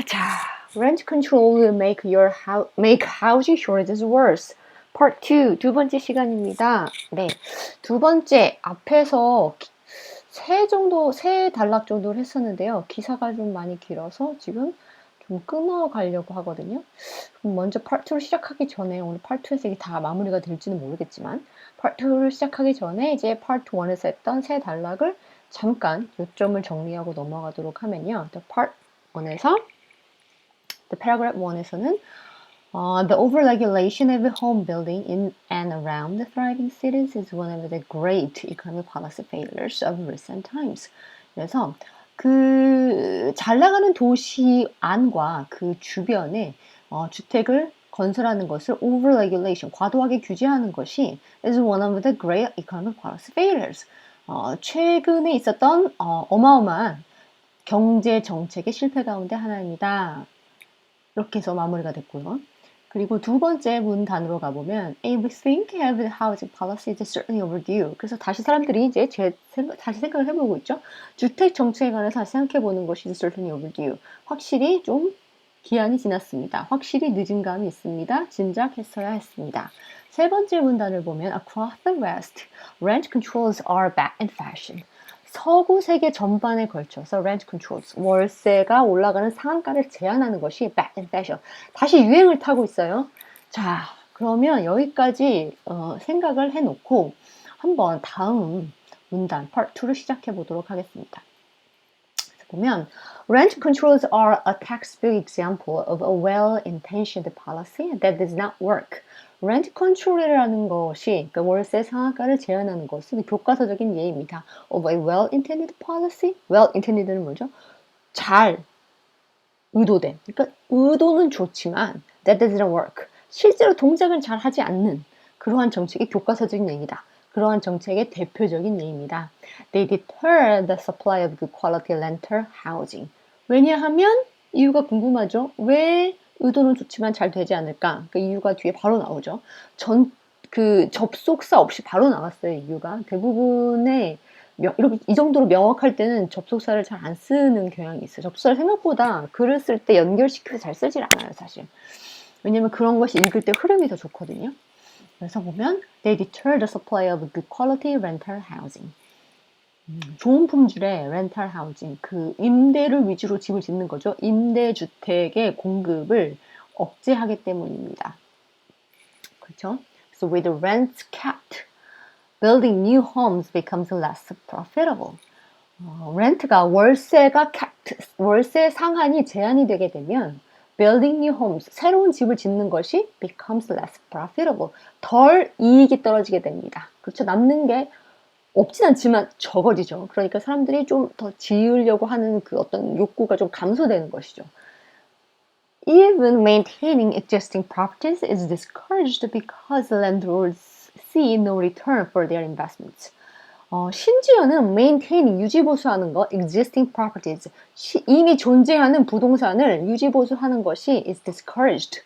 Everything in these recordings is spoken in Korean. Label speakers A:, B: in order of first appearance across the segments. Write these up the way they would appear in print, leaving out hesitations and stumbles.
A: 자, rent control will make housing shortages worse. Part 2, 두 번째 시간입니다. 네, 두 번째 앞에서 세 단락 정도를 했었는데요. 기사가 좀 많이 길어서 지금 좀 끊어가려고 하거든요. 먼저 Part 2를 시작하기 전에 오늘 Part 2에서 이게 다 마무리가 될지는 모르겠지만 Part 2를 시작하기 전에 이제 Part 1에서 했던 세 단락을 잠깐 요점을 정리하고 넘어가도록 하면요. Part 1에서 The paragraph 1에서는 the overregulation of home building in and around the thriving cities is one of the great economic policy failures of recent times. 그래서 그 잘 나가는 도시 안과 그 주변에 주택을 건설하는 것을 overregulation, 과도하게 규제하는 것이 is one of the great economic policy failures. 최근에 있었던 어마어마한 경제 정책의 실패 가운데 하나입니다. 이렇게 해서 마무리가 됐고요. 그리고 두 번째 문단으로 가보면 we think have housing policy is certainly overdue. 그래서 다시 사람들이 이제 다시 생각을 해보고 있죠. 주택 정책에 관해서 다시 생각해보는 것이 certainly overdue. 확실히 좀 기한이 지났습니다. 확실히 늦은 감이 있습니다. 진작했어야 했습니다. 세 번째 문단을 보면 across the West, rent controls are back in fashion. 서구 세계 전반에 걸쳐서 rent controls, 월세가 올라가는 상한가를 제한하는 것이 back in fashion, 다시 유행을 타고 있어요. 자, 그러면 여기까지 생각을 해놓고 한번 다음 문단 part 2를 시작해 보도록 하겠습니다. 보면 rent controls are a textbook example of a well-intentioned policy that does not work. 렌트 컨트롤이라는 것이 그러니까 월세 상한가를 제한하는 것은 교과서적인 예입니다. of a well-intended policy. well-intended는 뭐죠? 잘 의도된. 그러니까 의도는 좋지만 that doesn't work. 실제로 동작은 잘 하지 않는 그러한 정책의 교과서적인 얘기다. 그러한 정책의 대표적인 예입니다. They deter the supply of good quality rental housing. 왜냐하면 이유가 궁금하죠. 왜 의도는 좋지만 잘 되지 않을까? 그 이유가 뒤에 바로 나오죠. 그 접속사 없이 바로 나왔어요. 이유가 대부분의 이렇게 이 정도로 명확할 때는 접속사를 잘 안 쓰는 경향이 있어요. 접속사를 생각보다 글을 쓸 때 연결시켜서 잘 쓰질 않아요, 사실. 왜냐면 그런 것이 읽을 때 흐름이 더 좋거든요. 그래서 보면 they deter the supply of good quality rental housing. 좋은 품질의 렌탈 하우징, 그 임대를 위주로 집을 짓는 거죠. 임대주택의 공급을 억제하기 때문입니다. 그렇죠? So with the rents capped, building new homes becomes less profitable. 렌트가 월세가 capped, 월세 상한이 제한이 되게 되면 building new homes, 새로운 집을 짓는 것이 becomes less profitable, 덜 이익이 떨어지게 됩니다. 그렇죠? 남는 게 없진 않지만 적어지죠. 그러니까 사람들이 좀 더 지으려고 하는 그 어떤 욕구가 좀 감소되는 것이죠. Even maintaining existing properties is discouraged because landlords see no return for their investments. 심지어는 maintaining, 유지보수하는 것, existing properties, 이미 존재하는 부동산을 유지보수하는 것이 is discouraged.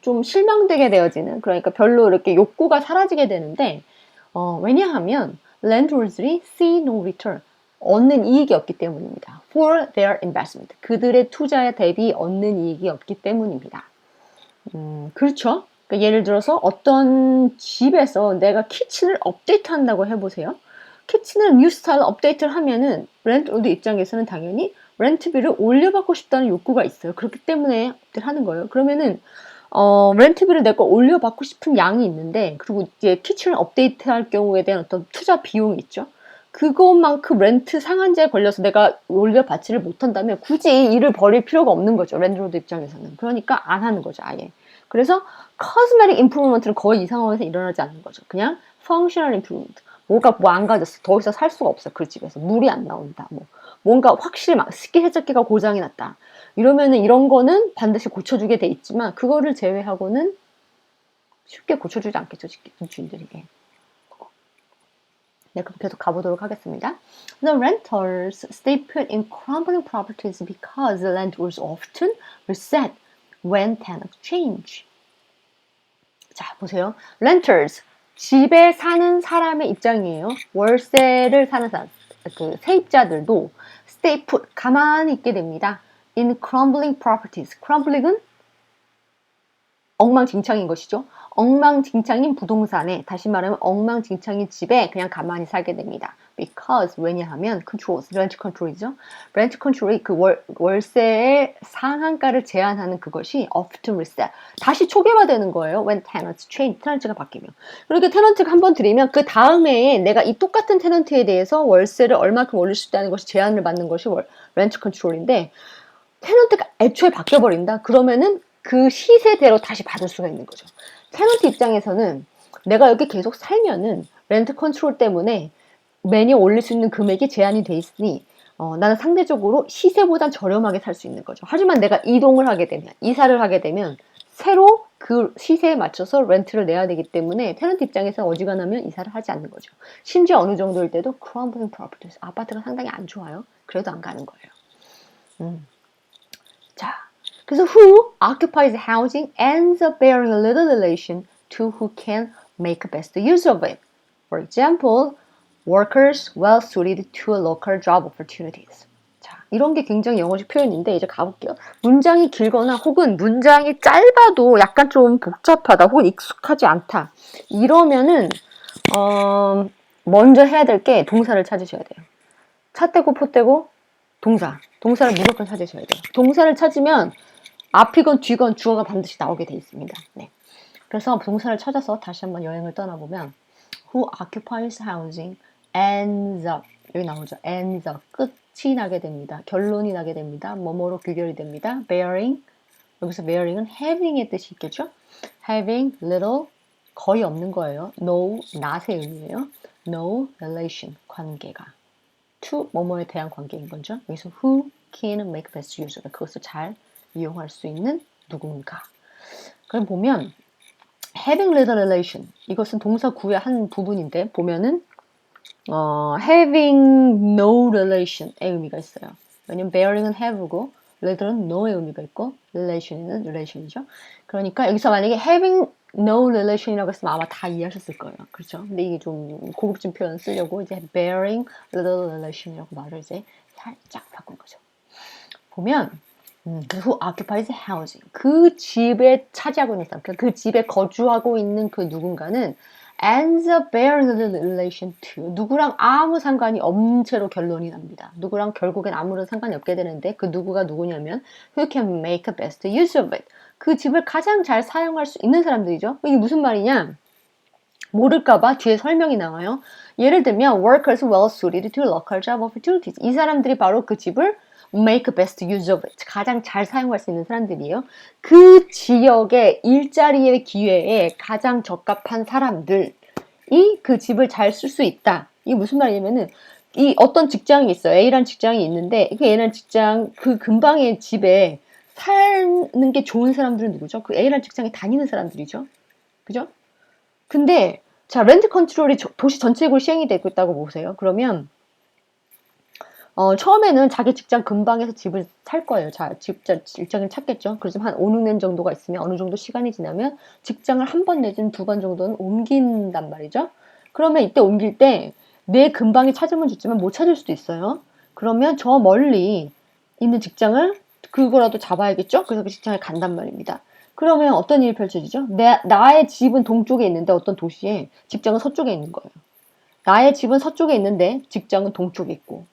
A: 좀 실망되게 되어지는, 그러니까 별로 이렇게 욕구가 사라지게 되는데, 왜냐하면 landlords들이 see no return, 얻는 이익이 없기 때문입니다. for their investment, 그들의 투자에 대비 얻는 이익이 없기 때문입니다. 그렇죠? 그러니까 예를 들어서 어떤 집에서 내가 키친을 업데이트한다고 해보세요. 키친을 뉴 스타일로 업데이트를 하면은 렌트홀드 입장에서는 당연히 렌트비를 올려받고 싶다는 욕구가 있어요. 그렇기 때문에 하는 거예요. 그러면은 렌트비를 내가 올려받고 싶은 양이 있는데, 그리고 이제 키친을 업데이트할 경우에 대한 어떤 투자 비용이 있죠. 그것만큼 렌트 상한제에 걸려서 내가 올려받지를 못한다면 굳이 일을 벌일 필요가 없는 거죠. 랜드로드 입장에서는. 그러니까 안 하는 거죠, 아예. 그래서 cosmetic improvement는 거의 이 상황에서 일어나지 않는 거죠. 그냥 functional improvement. 뭐가 망가졌어. 더 이상 살 수가 없어. 그 집에서. 물이 안 나온다. 뭔가 확실히 막 식기세척기가 고장이 났다. 이러면은 이런 거는 반드시 고쳐주게 돼 있지만 그거를 제외하고는 쉽게 고쳐주지 않겠죠. 주인들이. 네, 그럼 계속 가보도록 하겠습니다. The renters stay put in crumbling properties because the landlords often reset when tenants change. 자, 보세요. Renters, 집에 사는 사람의 입장이에요. 월세를 사는 사람, 그 세입자들도 stay put, 가만히 있게 됩니다. in crumbling properties. crumbling은 엉망진창인 것이죠. 엉망진창인 부동산에, 다시 말하면 엉망진창인 집에 그냥 가만히 살게 됩니다. Because, 왜냐하면 controls, rent control이죠. rent control이 그 월세의 상한가를 제한하는 그것이 often reset, 다시 초기화되는 거예요. when tenants change, 테넌트가 바뀌면. 그렇게 테넌트가 한번 들이면 그 다음에 내가 이 똑같은 테넌트에 대해서 월세를 얼마큼 올릴 수 있다는 것이 제한을 받는 것이 rent control인데, 테넌트가 애초에 바뀌어버린다? 그러면은 그 시세대로 다시 받을 수가 있는 거죠. 테넌트 입장에서는 내가 여기 계속 살면은 렌트 컨트롤 때문에 매년 올릴 수 있는 금액이 제한이 돼 있으니 나는 상대적으로 시세보단 저렴하게 살 수 있는 거죠. 하지만 내가 이동을 하게 되면, 이사를 하게 되면 새로 그 시세에 맞춰서 렌트를 내야 되기 때문에 테넌트 입장에서 어지간하면 이사를 하지 않는 거죠. 심지어 어느 정도일 때도 crumbling properties, 아파트가 상당히 안 좋아요. 그래도 안 가는 거예요. 자, 그래서 who occupies housing ends up bearing a little relation to who can make best use of it. For example, workers well suited to a local job opportunities. 자, 이런 게 굉장히 영어식 표현인데 이제 가볼게요. 문장이 길거나 혹은 문장이 짧아도 약간 좀 복잡하다 혹은 익숙하지 않다. 이러면은 먼저 해야 될 게 동사를 찾으셔야 돼요. 차 떼고 포 떼고 동사를 무조건 찾으셔야 돼요. 동사를 찾으면 앞이건 뒤건 주어가 반드시 나오게 돼 있습니다. 네. 그래서 동사를 찾아서 다시 한번 여행을 떠나보면 who occupies housing ends up, 여기 나오죠. ends up, 끝이 나게 됩니다. 결론이 나게 됩니다. 뭐뭐로 귀결이 됩니다. bearing, 여기서 bearing은 having의 뜻이 있겠죠. having little, 거의 없는 거예요. no, not의 의미예요. no relation, 관계가. to, 뭐뭐에 대한 관계인 거죠. 여기서 who can make best use of it, 그것을 잘 이용할 수 있는 누군가. 그럼 보면 having little relation, 이것은 동사 구의 한 부분인데 보면은 having no relation의 의미가 있어요. 왜냐면 bearing은 have고 littl은 no의 의미가 있고 relation은 relation이죠. 그러니까 여기서 만약에 having no relation이라고 했으면 아마 다 이해하셨을 거예요. 그렇죠? 근데 이게 좀 고급진 표현 쓰려고 이제 bearing little relation이라고 말을 이제 살짝 바꾼 거죠. 보면 who occupies housing, 그 집에 차지하고 있는 사람, 그 집에 거주하고 있는 그 누군가는 ends up bearing a relation to, 누구랑 아무 상관이 없는 채로 결론이 납니다. 누구랑 결국엔 아무런 상관이 없게 되는데 그 누구가 누구냐면 who can make best use of it, 그 집을 가장 잘 사용할 수 있는 사람들이죠. 이게 무슨 말이냐? 모를까봐 뒤에 설명이 나와요. 예를 들면 workers well suited to local job opportunities, 이 사람들이 바로 그 집을 make best use of it, 가장 잘 사용할 수 있는 사람들이에요. 그 지역의 일자리의 기회에 가장 적합한 사람들이 그 집을 잘 쓸 수 있다. 이게 무슨 말이냐면은 이 어떤 직장이 있어요. A라는 직장이 있는데 그 A라는 직장 그 근방의 집에 사는 게 좋은 사람들은 누구죠? 그 A라는 직장에 다니는 사람들이죠. 그죠? 근데 자, 렌트 컨트롤이 도시 전체적으로 시행이 되고 있다고 보세요. 그러면 처음에는 자기 직장 근방에서 집을 살 거예요. 자, 직장을 찾겠죠. 그래서 한 5, 6년 정도가 있으면 어느 정도 시간이 지나면 직장을 한 번 내지는 2번 정도는 옮긴단 말이죠. 그러면 이때 옮길 때 내 근방에 찾으면 좋지만 못 찾을 수도 있어요. 그러면 저 멀리 있는 직장을 그거라도 잡아야겠죠. 그래서 그 직장에 간단 말입니다. 그러면 어떤 일이 펼쳐지죠? 나의 집은 동쪽에 있는데 어떤 도시에 직장은 서쪽에 있는 거예요. 나의 집은 서쪽에 있는데 직장은 동쪽에 있고,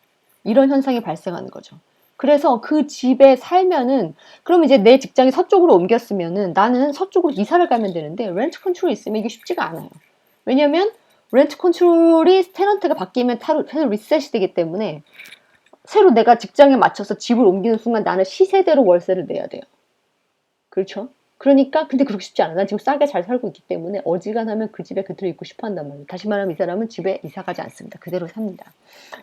A: 이런 현상이 발생하는 거죠. 그래서 그 집에 살면은, 그럼 이제 내 직장이 서쪽으로 옮겼으면은 나는 서쪽으로 이사를 가면 되는데 렌트 컨트롤이 있으면 이게 쉽지가 않아요. 왜냐면 렌트 컨트롤이 테넌트가 바뀌면 새로 리셋이 되기 때문에 새로 내가 직장에 맞춰서 집을 옮기는 순간 나는 시세대로 월세를 내야 돼요. 그렇죠? 그러니까 근데 그렇게 쉽지 않아. 난 지금 싸게 잘 살고 있기 때문에 어지간하면 그 집에 그대로 있고 싶어 한단 말이에요. 다시 말하면 이 사람은 집에 이사 가지 않습니다. 그대로 삽니다.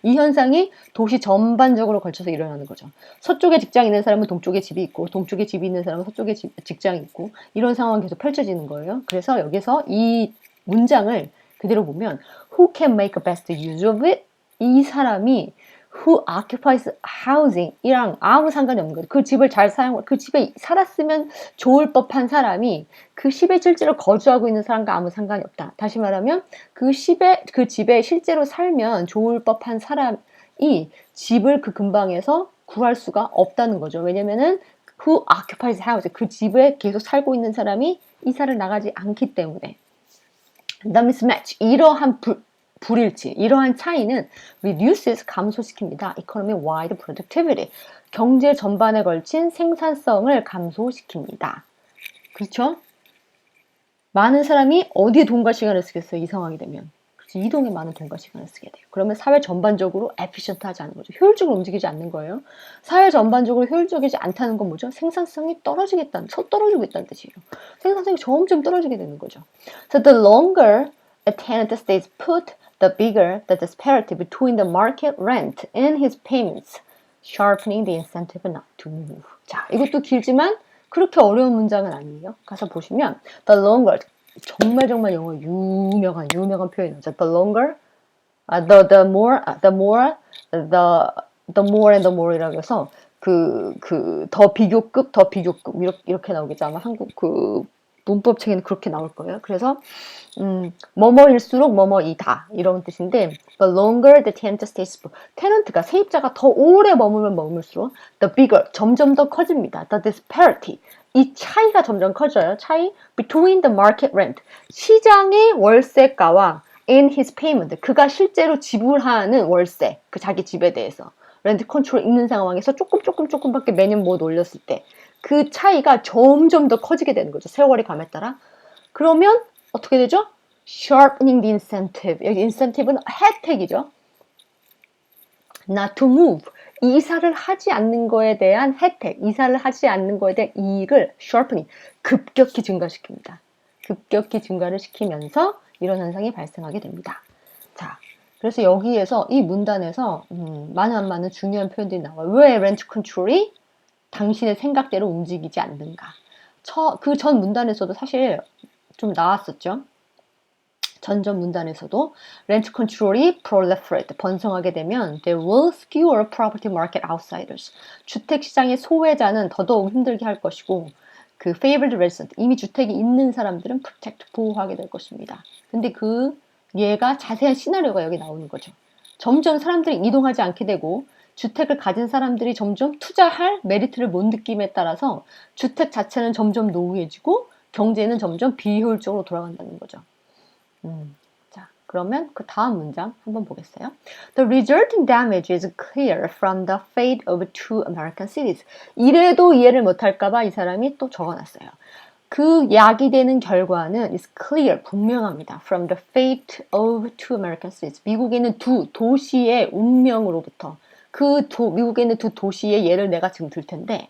A: 이 현상이 도시 전반적으로 걸쳐서 일어나는 거죠. 서쪽에 직장이 있는 사람은 동쪽에 집이 있고, 동쪽에 집이 있는 사람은 서쪽에 직장이 있고, 이런 상황이 계속 펼쳐지는 거예요. 그래서 여기서 이 문장을 그대로 보면 who can make best use of it? 이 사람이 who occupies housing 이랑 아무 상관이 없는 거예요. 그 집을 잘 그 집에 살았으면 좋을 법한 사람이 그 집에 실제로 거주하고 있는 사람과 아무 상관이 없다. 다시 말하면 그 집에 실제로 살면 좋을 법한 사람이 집을 그 근방에서 구할 수가 없다는 거죠. 왜냐면은 who occupies the house, 그 집에 계속 살고 있는 사람이 이사를 나가지 않기 때문에. The mismatch, 이러한 불일치, 이러한 차이는 reduces, 감소시킵니다. economy-wide productivity, 경제 전반에 걸친 생산성을 감소시킵니다. 그렇죠? 많은 사람이 어디에 돈과 시간을 쓰겠어요? 이 상황이 되면. 그렇죠? 이동에 많은 돈과 시간을 쓰게 돼요. 그러면 사회 전반적으로 efficient하지 않은 거죠. 효율적으로 움직이지 않는 거예요. 사회 전반적으로 효율적이지 않다는 건 뭐죠? 생산성이 떨어지고 있다는 뜻이에요. 생산성이 점점 떨어지게 되는 거죠. So the longer a tenant stays put, the bigger the disparity between the market rent and his payments, sharpening the incentive not to move. 자, 이것도 길지만 그렇게 어려운 문장은 아니에요. 가서 보시면 the longer, 정말 영어 유명한 표현이죠. The longer, the more and the more이라고 해서 더 비교급 이렇게 나오겠죠. 아마 한국 그 문법책에는 그렇게 나올 거예요. 그래서 뭐뭐일수록 뭐뭐이다 이런 뜻인데 the longer the tenant stays, 테넌트가 세입자가 더 오래 머물수록 the bigger, 점점 더 커집니다. the disparity, 이 차이가 점점 커져요. 차이 between the market rent, 시장의 월세가와 and his payment, 그가 실제로 지불하는 월세, 그 자기 집에 대해서 렌트 컨트롤 있는 상황에서 조금밖에 매년 못 올렸을 때 그 차이가 점점 더 커지게 되는 거죠. 세월이 감에 따라. 그러면 어떻게 되죠? Sharpening the incentive. 여기 incentive는 혜택이죠. Not to move. 이사를 하지 않는 거에 대한 혜택, 이사를 하지 않는 거에 대한 이익을 sharpening, 급격히 증가시킵니다. 급격히 증가를 시키면서 이런 현상이 발생하게 됩니다. 자, 그래서 여기에서 이 문단에서 많은 중요한 표현들이 나와요. 왜 렌트 컨트롤이 당신의 생각대로 움직이지 않는가. 그 전 문단에서도 사실 좀 나왔었죠. 전 문단에서도 렌트 컨트롤이 proliferate, 번성하게 되면 there will skewer property market outsiders. 주택 시장의 소외자는 더더욱 힘들게 할 것이고 그 favored resident, 이미 주택이 있는 사람들은 protect, 보호하게 될 것입니다. 근데 얘가 자세한 시나리오가 여기 나오는 거죠. 점점 사람들이 이동하지 않게 되고 주택을 가진 사람들이 점점 투자할 메리트를 못 느낌에 따라서 주택 자체는 점점 노후해지고 경제는 점점 비효율적으로 돌아간다는 거죠. 자, 그러면 그 다음 문장 한번 보겠어요. The resulting damage is clear from the fate of two American cities. 이래도 이해를 못할까봐 이 사람이 또 적어놨어요. 그 야기되는 결과는 is clear, 분명합니다. From the fate of two American cities. 미국에 있는 두 도시의 운명으로부터. 미국에 있는 두 도시의 예를 내가 지금 들 텐데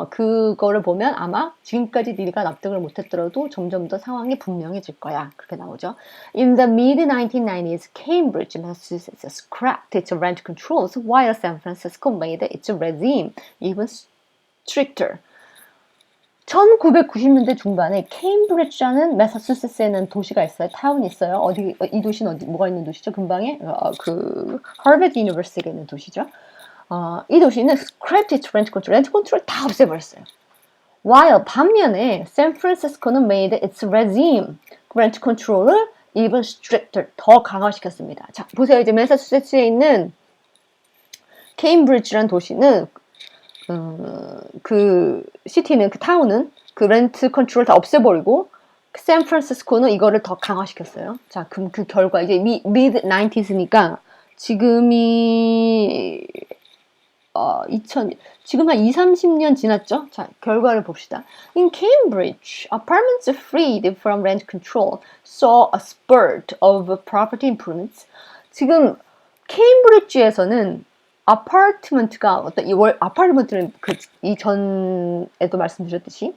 A: 그거를 보면 아마 지금까지 네가 납득을 못했더라도 점점 더 상황이 분명해질 거야. 그렇게 나오죠. In the mid-1990s, Cambridge, Massachusetts scrapped its rent controls while San Francisco made its regime even stricter. 1990년대 중반에 케임브리지라는 매사추세츠에 있는 도시가 있어요. 타운이 있어요. 이 도시는 뭐가 있는 도시죠? 근방에 하버드 유니버시티가 있는 도시죠. 이 도시는 scrapped its rent control, 렌트 컨트롤 다 없애버렸어요. While 반면에 샌프란시스코는 made its regime, 렌트 컨트롤을 even stricter, 더 강화시켰습니다. 자, 보세요. 이제 매사추세츠에 있는 케임브리지라는 도시는 그 시티는, 그 타운은 그 렌트 컨트롤 다 없애버리고 샌프란시스코는 이거를 더 강화시켰어요. 자, 그럼 그 결과 이제 mid 90s니까 지금이 지금 한 20-30년 지났죠? 자, 결과를 봅시다. In Cambridge, apartments freed from rent control saw a spurt of property improvements. 지금 케임브리지에서는 아파트먼트가 아파트먼트는 이전에도 말씀드렸듯이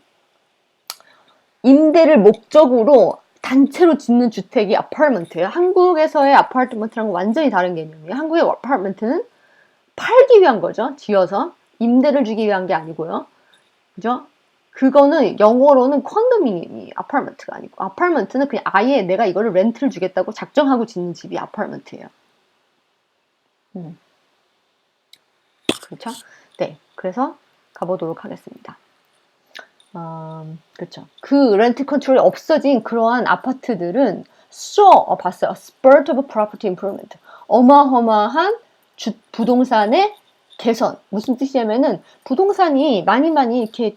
A: 임대를 목적으로 단체로 짓는 주택이 아파트먼트예요. 한국에서의 아파트먼트랑 완전히 다른 개념이에요. 한국의 아파트먼트는 팔기 위한 거죠. 지어서 임대를 주기 위한 게 아니고요. 그죠? 그거는 영어로는 컨도미니엄이 아파트먼트가 아니고 아파트먼트는 그냥 아예 내가 이거를 렌트를 주겠다고 작정하고 짓는 집이 아파트먼트예요. 그렇죠? 네, 그래서 가보도록 하겠습니다. 그렇죠. 그 렌트 컨트롤이 없어진 그러한 아파트들은 봤어요. A spurt of property improvement. 어마어마한 부동산의 개선. 무슨 뜻이냐면은 부동산이 많이 이렇게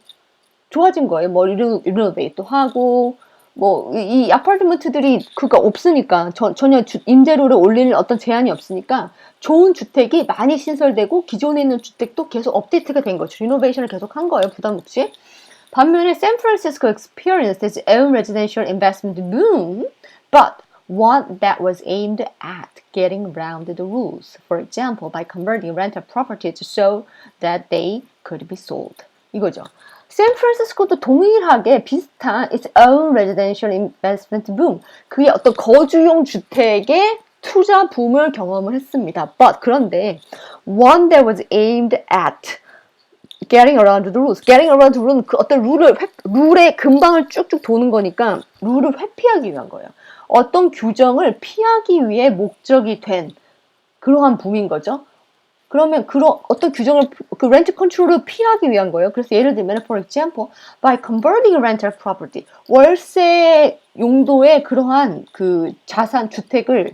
A: 좋아진 거예요. 뭐 리노베이트 하고 뭐 이 아파트먼트들이 그가 없으니까 전혀 임대료를 올릴 어떤 제한이 없으니까 좋은 주택이 많이 신설되고 기존에 있는 주택도 계속 업데이트가 된 거죠. 리노베이션을 계속 한 거예요. 부담 없이. 반면에 샌프란시스코 experienced its own residential investment boom, but one that was aimed at getting around the rules. For example, by converting rental properties so that they could be sold. 이거죠. 샌프란시스코도 동일하게 비슷한 its own residential investment boom. 그의 어떤 거주용 주택의 투자 붐을 경험을 했습니다. But 그런데 one that was aimed at getting around the rules. getting around the rule은 그 어떤 룰의 근방을 쭉쭉 도는 거니까 룰을 회피하기 위한 거예요. 어떤 규정을 피하기 위해 목적이 된 그러한 붐인 거죠. 그러면 어떤 규정을 그 렌트 컨트롤을 피하기 위한 거예요. 그래서 예를 들면 for example, by converting rental property 월세 용도의 그러한 그 자산 주택을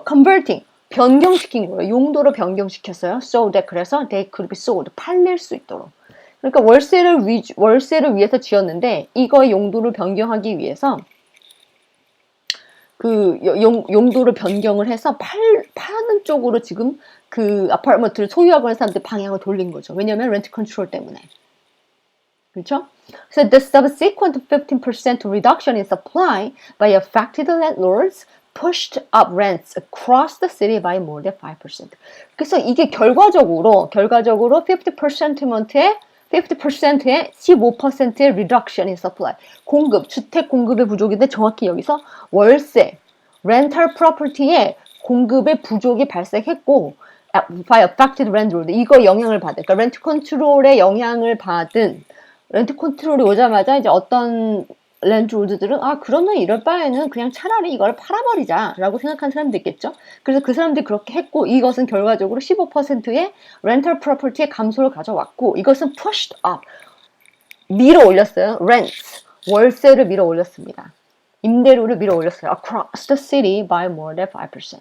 A: converting 변경시킨 거예요. 용도로 변경시켰어요. So that 그래서 they could be sold 팔릴 수 있도록. 그러니까 월세를 위해서 지었는데 이거의 용도를 변경하기 위해서 그 용도를 변경을 해서 파는 쪽으로 지금 그 아파트먼트를 소유하고 있는 사람들 방향을 돌린 거죠. 왜냐하면 렌트 컨트롤 때문에. 그렇죠? So the subsequent 15% reduction in supply by affected landlords pushed up rents across the city by more than 5%. 그래서 이게 결과적으로 50%의 15%의 reduction in supply. 주택 공급의 부족인데 정확히 여기서 월세, rental property의 공급의 부족이 발생했고, by affected landlord, 이거 영향을 받은, 그러니까 렌트 컨트롤에 영향을 받은, 렌트 컨트롤이 오자마자 이제 어떤 랜드로드들은 그러면 이럴 바에는 그냥 차라리 이걸 팔아버리자 라고 생각한 사람도 있겠죠. 그래서 그 사람들이 그렇게 했고 이것은 결과적으로 15%의 렌털 프로퍼티의 감소를 가져왔고 이것은 pushed up 밀어 올렸어요. rents 월세를 밀어 올렸습니다. 임대료를 밀어 올렸어요. across the city by more than 5%.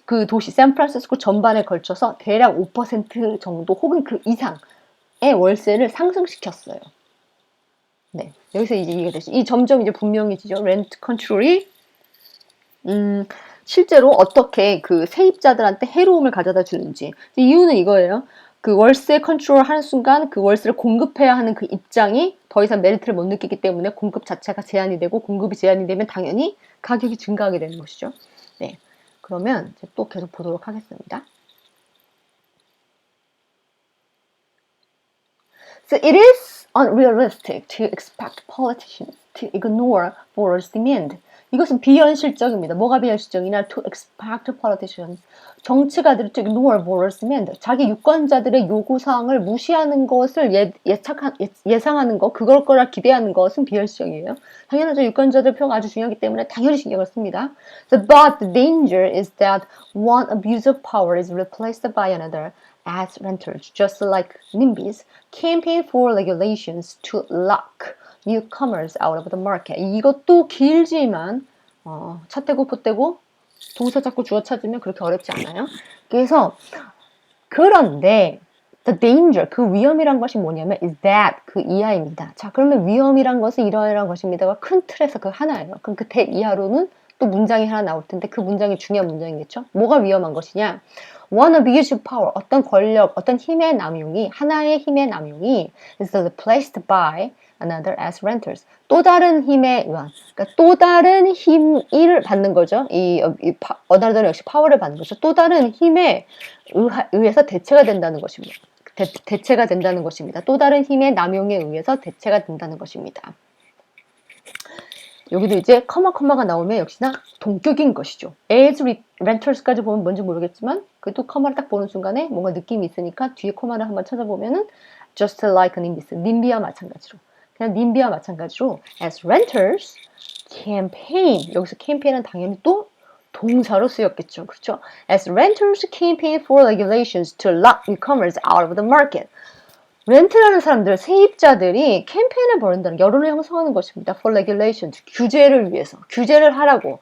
A: 그 도시 샌프란시스코 전반에 걸쳐서 대략 5% 정도 혹은 그 이상의 월세를 상승시켰어요. 네, 여기서 이제 이해가 되죠. 이 점점 이제 분명해지죠. 렌트 컨트롤이 실제로 어떻게 그 세입자들한테 해로움을 가져다 주는지. 이유는 이거예요. 그 월세 컨트롤 하는 순간 그 월세를 공급해야 하는 그 입장이 더 이상 메리트를 못 느끼기 때문에 공급 자체가 제한이 되고 공급이 제한이 되면 당연히 가격이 증가하게 되는 것이죠. 네, 그러면 이제 또 계속 보도록 하겠습니다. So it is unrealistic to expect politicians to ignore voters' demand. 이것은 비현실적입니다. 뭐가 비현실적이냐? To expect politicians. 정치가들이 to ignore voters' demand. 자기 유권자들의 요구사항을 무시하는 것을 예상하는 것, 그걸 거라 기대하는 것은 비현실적이에요. 당연하죠. 유권자들 표가 아주 중요하기 때문에 당연히 신경을 씁니다. But the danger is that one abuse of power is replaced by another. As renters, just like NIMBYs, campaign for regulations to lock newcomers out of the market. 이것도 길지만 차 떼고 포 떼고 동사 찾고 주어 찾으면 그렇게 어렵지 않아요. 그래서 그런데 the danger, 그 위험이란 것이 뭐냐면 is that, 그 이하입니다. 자, 그러면 위험이란 것은 이러이러한 것입니다가 큰 틀에서 그 하나예요. 그럼 그 대 이하로는 또 문장이 하나 나올 텐데 그 문장이 중요한 문장이겠죠. 뭐가 위험한 것이냐? One abuse of power, 어떤 권력, 어떤 힘의 남용이, 하나의 힘의 남용이 is replaced by another as renters. 또 다른 힘에 의한, 그러니까 또 다른 힘을 받는 거죠. another 역시 파워를 받는 거죠. 또 다른 힘에 의해서 대체가 된다는 것입니다. 대체가 된다는 것입니다. 또 다른 힘의 남용에 의해서 대체가 된다는 것입니다. 여기도 이제 커마가 나오면 역시나 동격인 것이죠. as renters까지 보면 뭔지 모르겠지만 그래도 커마를 딱 보는 순간에 뭔가 느낌이 있으니까 뒤에 커마를 한번 찾아보면은 just like NIMBYs, 님비와 마찬가지로 그냥 님비와 마찬가지로 as renters campaign, 여기서 campaign은 당연히 또 동사로 쓰였겠죠. 그렇죠? As renters campaign for regulations to lock newcomers out of the market. 렌트라는 사람들, 세입자들이 캠페인을 벌인다는 여론을 형성하는 것입니다. For regulations, 규제를 위해서, 규제를 하라고.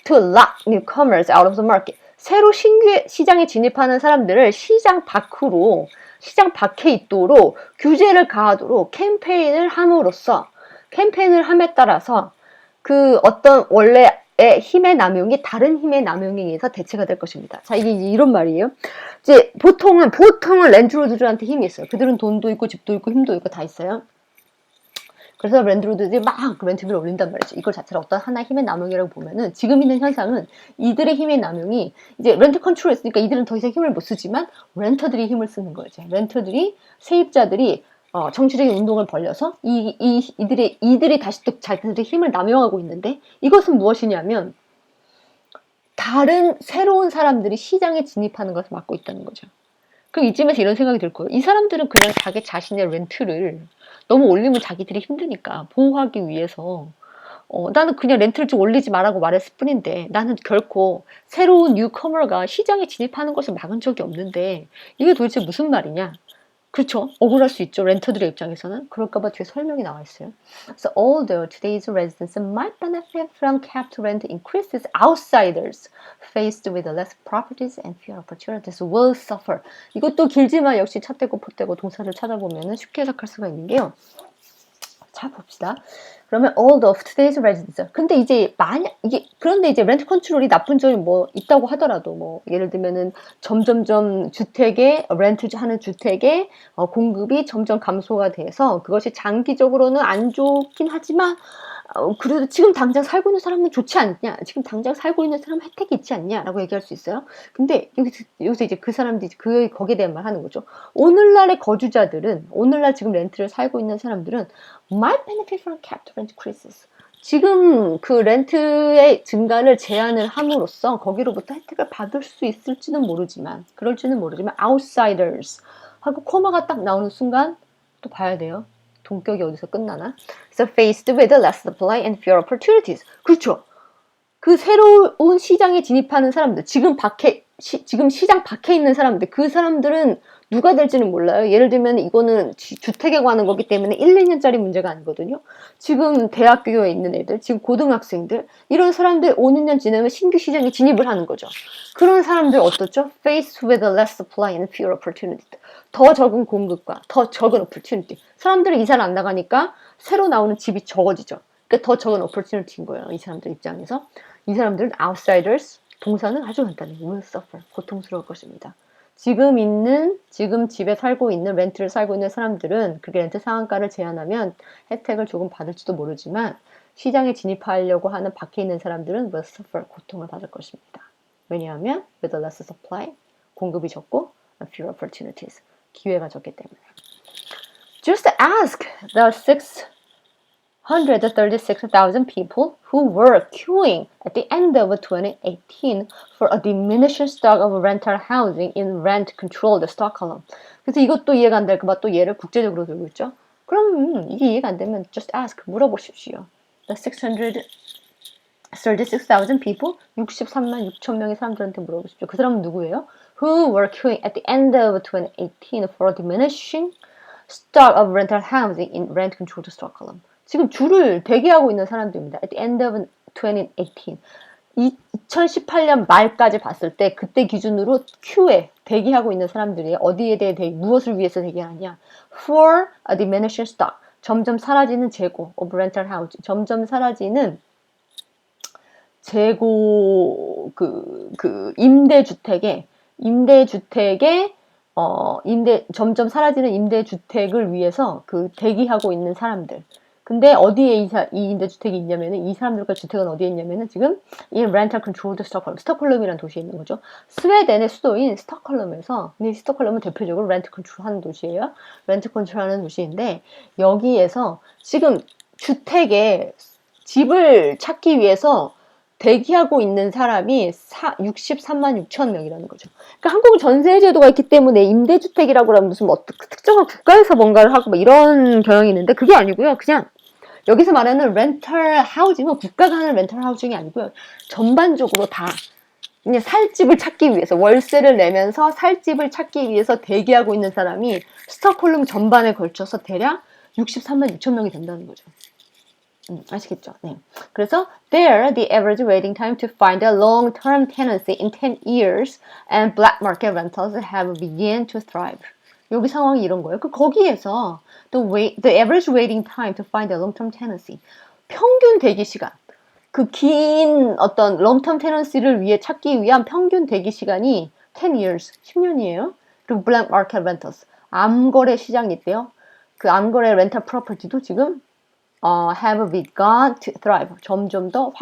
A: To lock newcomers out of the market. 새로 신규 시장에 진입하는 사람들을 시장 밖으로, 시장 밖에 있도록 규제를 가하도록 캠페인을 함으로써, 캠페인을 함에 따라서 그 어떤 원래의 힘의 남용이 다른 힘의 남용에 의해서 대체가 될 것입니다. 자, 이게 이런 말이에요. 이제 보통은 랜드로드들한테 힘이 있어요. 그들은 돈도 있고 집도 있고 힘도 있고 다 있어요. 그래서 랜드로드들이 막 렌트비를 올린단 말이죠. 이걸 자체를 어떤 하나의 힘의 남용이라고 보면은 지금 있는 현상은 이들의 힘의 남용이 이제 렌트 컨트롤 했으니까 이들은 더 이상 힘을 못 쓰지만 렌터들이 힘을 쓰는 거죠. 렌터들이 세입자들이 정치적인 운동을 벌려서 이들이 다시 또 자기들의 힘을 남용하고 있는데 이것은 무엇이냐면 다른 새로운 사람들이 시장에 진입하는 것을 막고 있다는 거죠. 그럼 이쯤에서 이런 생각이 들 거예요. 이 사람들은 그냥 자기 자신의 렌트를 너무 올리면 자기들이 힘드니까 보호하기 위해서 나는 그냥 렌트를 좀 올리지 말라고 말했을 뿐인데 나는 결코 새로운 뉴커머가 시장에 진입하는 것을 막은 적이 없는데 이게 도대체 무슨 말이냐? 그렇죠. 억울할 수 있죠. 렌터들의 입장에서는. 그럴까봐 뒤에 설명이 나와 있어요. So although today's residents might benefit from capped rent increases, outsiders faced with less properties and fewer opportunities will suffer. 이것도 길지만 역시 찻대고 pot대고 동사를 찾아보면 쉽게 해석할 수가 있는 게요. 자, 봅시다. 그러면 all of today's residents. 근데 이제 그런데 이제 렌트 컨트롤이 나쁜 점이 뭐 있다고 하더라도 뭐 예를 들면은 점점점 렌트 하는 주택의 공급이 점점 감소가 돼서 그것이 장기적으로는 안 좋긴 하지만 그래도 지금 당장 살고 있는 사람은 좋지 않냐? 지금 당장 살고 있는 사람은 혜택이 있지 않냐?라고 얘기할 수 있어요. 근데 여기서 이제 그 사람들이 거기에 대한 말 하는 거죠. 오늘날의 거주자들은, 오늘날 지금 렌트를 살고 있는 사람들은 might benefit from capped rent increases. 지금 그 렌트의 증가를 제한을 함으로써 거기로부터 혜택을 받을 수 있을지는 모르지만, 그럴지는 모르지만 outsiders 하고 코마가 딱 나오는 순간 또 봐야 돼요. 동격이 어디서 끝나나? So faced with less supply and fewer opportunities. 그렇죠. 그 새로운 시장에 진입하는 사람들, 지금 시장 밖에 있는 사람들, 그 사람들은 누가 될지는 몰라요. 예를 들면 이거는 주택에 관한 거기 때문에 1, 2년짜리 문제가 아니거든요. 지금 대학교에 있는 애들, 지금 고등학생들, 이런 사람들 5, 6년 지나면 신규 시장에 진입을 하는 거죠. 그런 사람들 어떻죠? Faced with less supply and fewer opportunities. 더 적은 공급과 더 적은 opportunity. 사람들이 이사를 안 나가니까 새로 나오는 집이 적어지죠. 그러니까 더 적은 opportunity인 거예요. 이 사람들 입장에서. 이 사람들은 outsiders, 동사는 아주 간단해요. will suffer, 고통스러울 것입니다. 지금 집에 살고 있는, 렌트를 살고 있는 사람들은 그게 렌트 상한가를 제한하면 혜택을 조금 받을지도 모르지만 시장에 진입하려고 하는 밖에 있는 사람들은 will suffer, 고통을 받을 것입니다. 왜냐하면 with less supply, 공급이 적고 and fewer opportunities, 기회가 적기 때문에. Just ask the 136,000 people who were queuing at the end of 2018 for a diminishing stock of rental housing in rent-controlled Stockholm. 그래서 이것도 이해가 안 될까 봐 또 얘를 국제적으로 들고 있죠. 그럼 이게 이해가 안 되면 just ask, 물어보십시오. The 636,000 people, 63만 6천 명의 사람들한테 물어보십시오. 그 사람은 누구예요? Who were queuing at the end of 2018 for a diminishing stock of rental housing in rent-controlled Stockholm. 지금 줄을 대기하고 있는 사람들입니다. At the end of 2018. 2018년 말까지 봤을 때 그때 기준으로 큐에 대기하고 있는 사람들이 어디에 대해 무엇을 위해서 대기하냐? For a diminishing stock. 점점 사라지는 재고 of rental housing. 점점 사라지는 재고 점점 사라지는 임대주택을 위해서 대기하고 있는 사람들. 근데 어디에 이 임대주택이 있냐면은, 이 사람들과 주택은 어디에 있냐면은, 지금 이 렌탈 컨트롤드 스톡홀름이라는 도시에 있는 거죠. 스웨덴의 수도인 스톡홀름에서, 근데 스톡홀름은 대표적으로 렌트 컨트롤 하는 도시예요. 렌트 컨트롤 하는 도시인데, 여기에서 지금 집을 찾기 위해서 대기하고 있는 사람이 63만 6천 명이라는 거죠. 그러니까 한국은 전세제도가 있기 때문에 임대주택이라고 하면 무슨 특정한 국가에서 뭔가를 하고 이런 경향이 있는데 그게 아니고요. 그냥 여기서 말하는 렌털 하우징은 국가가 하는 렌털 하우징이 아니고요. 전반적으로 다 그냥 살 집을 찾기 위해서, 월세를 내면서 살 집을 찾기 위해서 대기하고 있는 사람이 스톡홀름 전반에 걸쳐서 대략 63만 6천 명이 된다는 거죠. 아시겠죠? 네. 그래서 there, the average waiting time to find a long-term tenancy in 10 years and black market rentals have begun to thrive. 여기 상황이 이런 거예요. 거기에서 the average waiting time to find a long-term tenancy. 평균 대기 시간. 그 긴 어떤 long-term tenancy를 위해 찾기 위한 평균 대기 시간이 10 years, 10년이에요. 그리고 black market rentals. 암거래 시장이 있대요. 그 암거래 렌탈 프로퍼티도 지금 have begun to thrive. 점점 더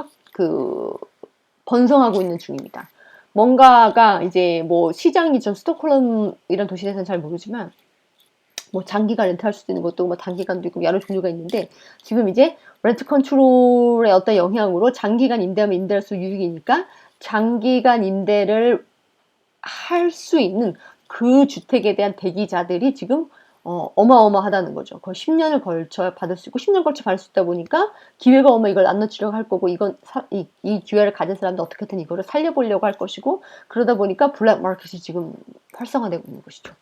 A: 번성하고 있는 중입니다. 뭔가가 이제 뭐 시장이 좀 스톡홀름 이런 도시에서는 잘 모르지만 뭐 장기간 렌트할 수도 있는 것도 뭐 단기간도 있고 여러 종류가 있는데 지금 이제 렌트 컨트롤의 어떤 영향으로 장기간 임대하면 임대할수 유익이니까 장기간 임대를 할 수 있는 그 주택에 대한 대기자들이 지금 어마어마하다는 거죠. 거의 10년을 걸쳐 받을 수 있고 10년 걸쳐 받을 수 있다 보니까 기회가 오면 이걸 안 놓치려고 할 거고 이건 이 기회를 가진 사람도 어떻게든 이거를 살려보려고 할 것이고 그러다 보니까 블랙 마켓이 지금 활성화되고 있는 것이죠.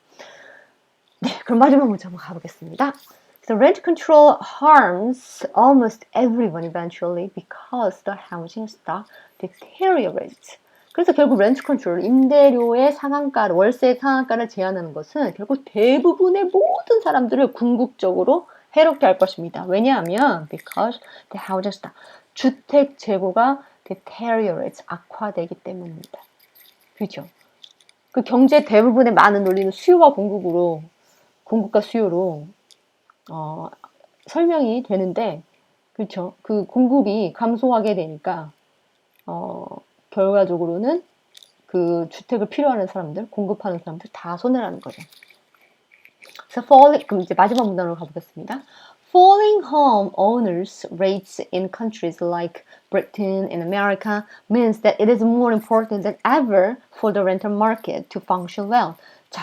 A: 네, 그럼 마지막 문제 한번 가보겠습니다. So rent control harms almost everyone eventually because the housing stock deteriorates. 그래서 결국 렌트 컨트롤, 임대료의 상한가를, 월세 상한가를 제한하는 것은 결국 대부분의 모든 사람들을 궁극적으로 해롭게 할 것입니다. 왜냐하면 because the housing stock, 주택 재고가 deteriorates, 악화되기 때문입니다. 그렇죠? 그 경제 대부분의 많은 논리는 수요와 공급으로, 공급과 수요로 설명이 되는데, 그렇죠? 그 공급이 감소하게 되니까 결과적으로는 그 주택을 필요하는 사람들, 공급하는 사람들 다 손해라는 거죠. 그래서 그럼 이제 마지막 문단으로 가보겠습니다. Falling home owners rates in countries like Britain and America means that it is more important than ever for the rental market to function well. 자,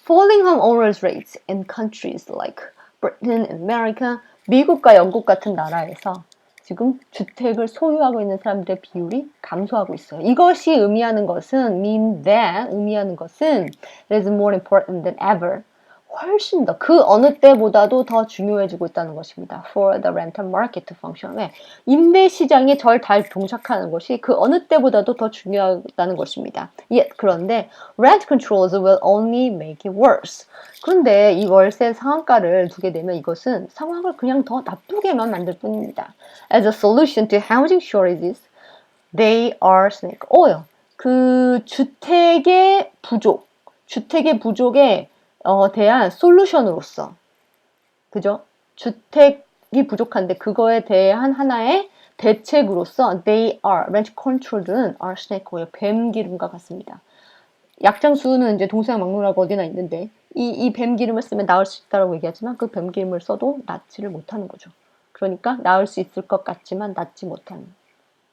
A: falling home owners rates in countries like Britain and America, 미국과 영국 같은 나라에서 지금 주택을 소유하고 있는 사람들의 비율이 감소하고 있어요. 이것이 의미하는 것은 의미하는 것은 it is more important than ever. 훨씬 더 그 어느 때보다도 더 중요해지고 있다는 것입니다. For the rental market to function. 왜? 임대 시장에 잘 동작하는 것이 그 어느 때보다도 더 중요하다는 것입니다. 그런데 rent controls will only make it worse. 그런데 이 월세 상한가를 두게 되면 이것은 상황을 그냥 더 나쁘게만 만들 뿐입니다. As a solution to housing shortages, they are snake oil. 그 주택의 부족에 대한 솔루션으로서, 그죠? 주택이 부족한데 그거에 대한 하나의 대책으로서 they are, rent control들은 are snake oil, 뱀기름과 같습니다. 약장수는 이제 동서양 막론하고 어디나 있는데 이 뱀기름을 쓰면 나을 수 있다고 얘기하지만 그 뱀기름을 써도 낫지를 못하는 거죠. 그러니까 나을 수 있을 것 같지만 낫지 못하는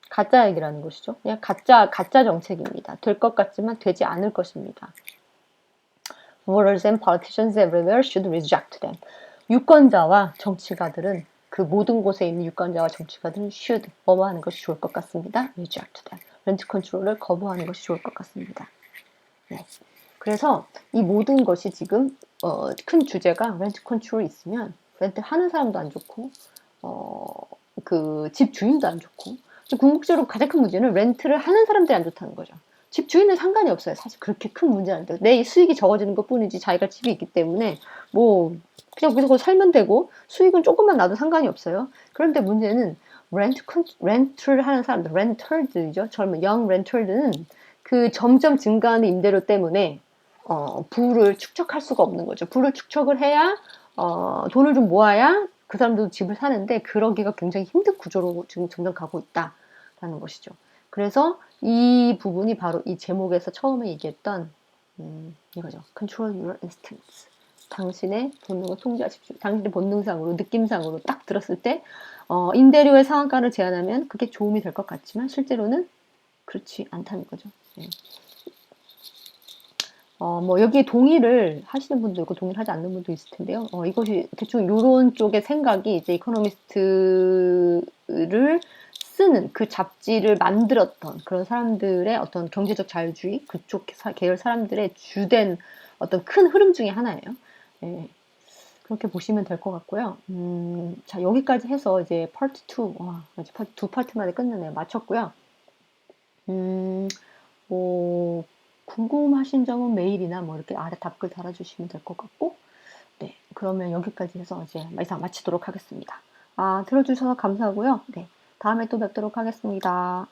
A: 가짜 얘기라는 것이죠. 그냥 가짜 정책입니다. 될 것 같지만 되지 않을 것입니다. Voters and politicians everywhere should reject them. 유권자와 정치가들은 그 모든 곳에 있는 유권자와 정치가들은 should 뭐하는 것이 좋을 것 같습니다. reject them. 렌트 컨트롤을 거부하는 것이 좋을 것 같습니다. 네. 그래서 이 모든 것이 지금 큰 주제가 렌트 컨트롤이 있으면 렌트 하는 사람도 안 좋고 그 집 주인도 안 좋고 궁극적으로 가장 큰 문제는 렌트를 하는 사람들이 안 좋다는 거죠. 집 주인은 상관이 없어요. 사실 그렇게 큰 문제는 아닌데 내 수익이 적어지는 것 뿐이지 자기가 집이 있기 때문에 뭐 그냥 거기서 살면 되고 수익은 조금만 나도 상관이 없어요. 그런데 문제는 렌트를 하는 사람들, 렌털들이죠. 젊은 young 렌털들은 그 점점 증가하는 임대료 때문에 부를 축적할 수가 없는 거죠. 부를 축적을 해야 돈을 좀 모아야 그 사람들도 집을 사는데 그러기가 굉장히 힘든 구조로 지금 점점 가고 있다라는 것이죠. 그래서 이 부분이 바로 이 제목에서 처음에 얘기했던 이거죠. Control your instincts. 당신의 본능을 통제하십시오. 당신의 본능상으로 느낌상으로 딱 들었을 때 임대료의 상한가를 제한하면 그게 도움이 될 것 같지만 실제로는 그렇지 않다는 거죠. 네. 뭐 여기에 동의를 하시는 분도 있고 동의를 하지 않는 분도 있을 텐데요. 이것이 대충 요런 쪽의 생각이 이제 이코노미스트를 쓰는 그 잡지를 만들었던 그런 사람들의 어떤 경제적 자유주의 그쪽 계열 사람들의 주된 어떤 큰 흐름 중에 하나예요. 예. 그렇게 보시면 될 것 같고요. 자, 여기까지 해서 이제 파트 2, 와, 이제 파트 2 파트만에 끝내네요. 마쳤고요. 뭐, 궁금하신 점은 메일이나 뭐 이렇게 아래 답글 달아주시면 될 것 같고, 네, 그러면 여기까지 해서 이제 이상 마치도록 하겠습니다. 아, 들어주셔서 감사하고요. 네, 다음에 또 뵙도록 하겠습니다.